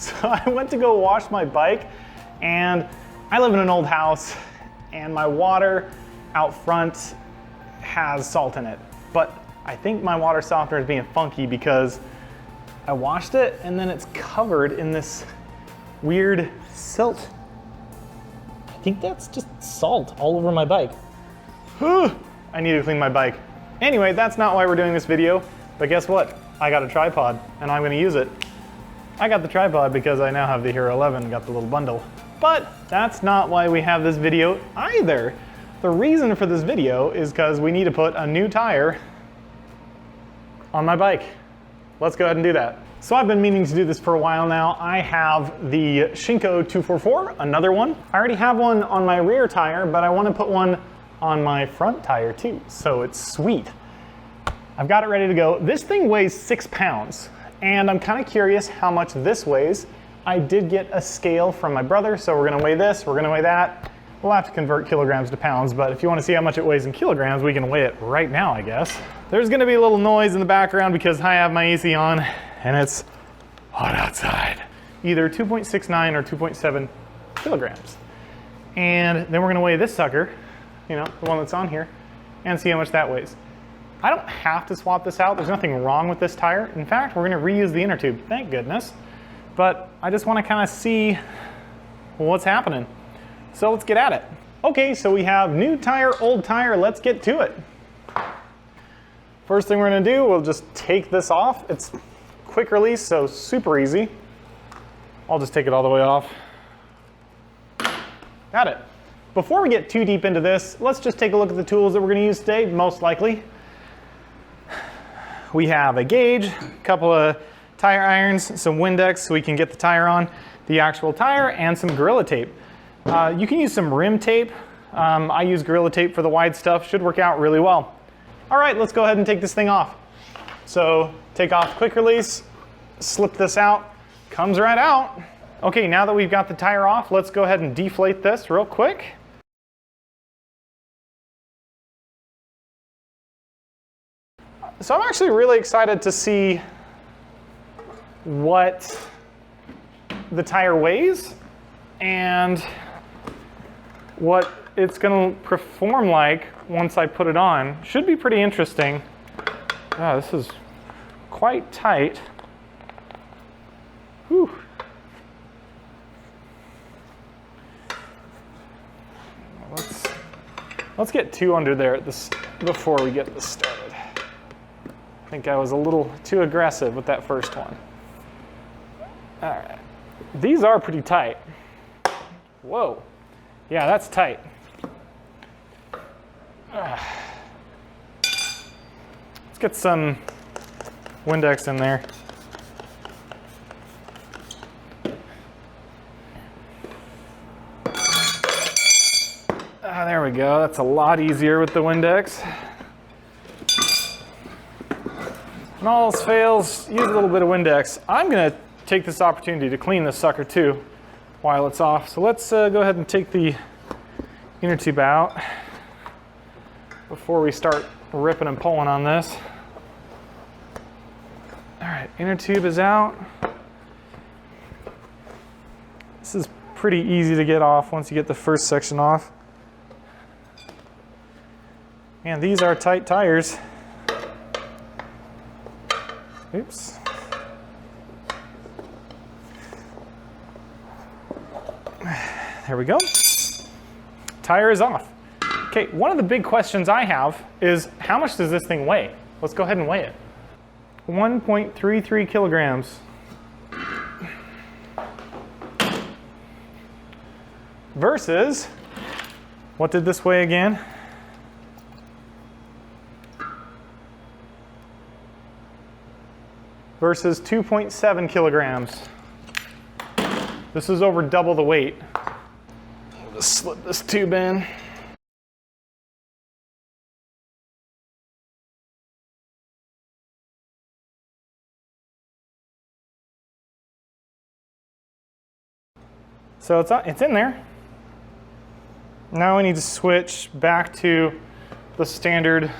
So I went to go wash my bike, and I live in an old house, and my water out front has salt in it. But I think my water softener is being funky because I washed it and then it's covered in this weird silt. I think that's just salt all over my bike. I need to clean my bike. Anyway, that's not why we're doing this video, but guess what? I got a tripod and I'm gonna use it. I got the tripod because I now have the Hero 11, got the little bundle. But that's not why we have this video either. The reason for this video is because we need to put a new tire on my bike. Let's go ahead and do that. So I've been meaning to do this for a while now. I have the Shinko 244, another one. I already have one on my rear tire, but I want to put one on my front tire too, so it's sweet. I've got it ready to go. This thing weighs 6 pounds, and I'm kind of curious how much this weighs. I did get a scale from my brother, so we're gonna weigh this, we're gonna weigh that. We'll have to convert kilograms to pounds, but if you want to see how much it weighs in kilograms, we can weigh it right now, I guess. There's going to be a little noise in the background because I have my AC on and it's hot outside. Either 2.69 or 2.7 kilograms. And then we're going to weigh this sucker, you know, the one that's on here, and see how much that weighs. I don't have to swap this out. There's nothing wrong with this tire. In fact, we're going to reuse the inner tube, thank goodness. But I just want to kind of see what's happening. So let's get at it. Okay, so we have new tire, old tire, let's get to it. First thing we're gonna do, we'll just take this off. It's quick release, so super easy. I'll just take it all the way off. Got it. Before we get too deep into this, let's just take a look at the tools that we're gonna use today, most likely. We have a gauge, a couple of tire irons, some Windex so we can get the tire on the actual tire, and some Gorilla Tape. You can use some rim tape. I use Gorilla Tape for the wide stuff, should work out really well. All right, let's go ahead and take this thing off. So take off quick release, slip this out, comes right out. Okay, now that we've got the tire off, let's go ahead and deflate this real quick. So I'm actually really excited to see what the tire weighs and what it's going to perform like once I put it on. Should be pretty interesting. Oh, this is quite tight. Whew. Let's get 2 under there before we get this started. I think I was a little too aggressive with that first one. All right, these are pretty tight. Whoa. Yeah, that's tight. Let's get some Windex in there. There we go. That's a lot easier with the Windex. When all else fails, use a little bit of Windex. I'm going to take this opportunity to clean this sucker too while it's off. So let's go ahead and take the inner tube out before we start ripping and pulling on this. All right, inner tube is out. This is pretty easy to get off once you get the first section off. And these are tight tires. Oops. There we go. Tire is off. Okay, one of the big questions I have is how much does this thing weigh? Let's go ahead and weigh it. 1.33 kilograms. Versus, what did this weigh again? Versus 2.7 kilograms. This is over double the weight. We'll just slip this tube in. So it's in there. Now we need to switch back to the standard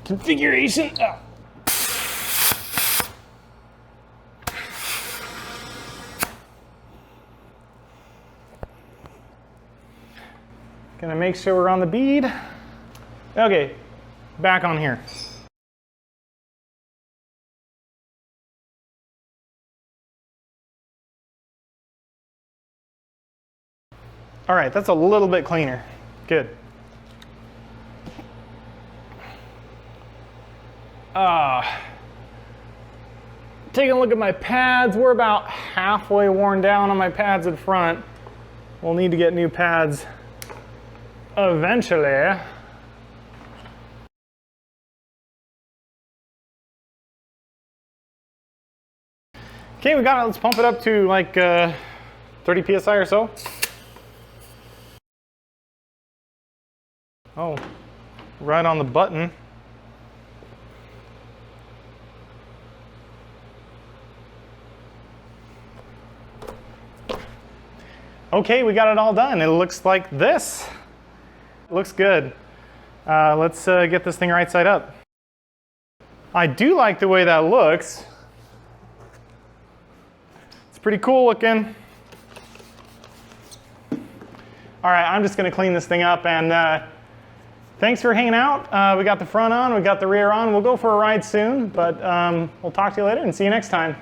configuration. Oh. Gonna make sure we're on the bead. Okay, back on here. All right, that's a little bit cleaner. Good. Taking a look at my pads, we're about halfway worn down on my pads in front. We'll need to get new pads eventually. Okay, we got it. Let's pump it up to like 30 psi or so. Oh, right on the button. Okay, we got it all done. It looks like this. It looks good. Let's get this thing right side up. I do like the way that looks. It's pretty cool looking. All right, I'm just gonna clean this thing up, and thanks for hanging out. We got the front on, we got the rear on. We'll go for a ride soon, but we'll talk to you later and see you next time.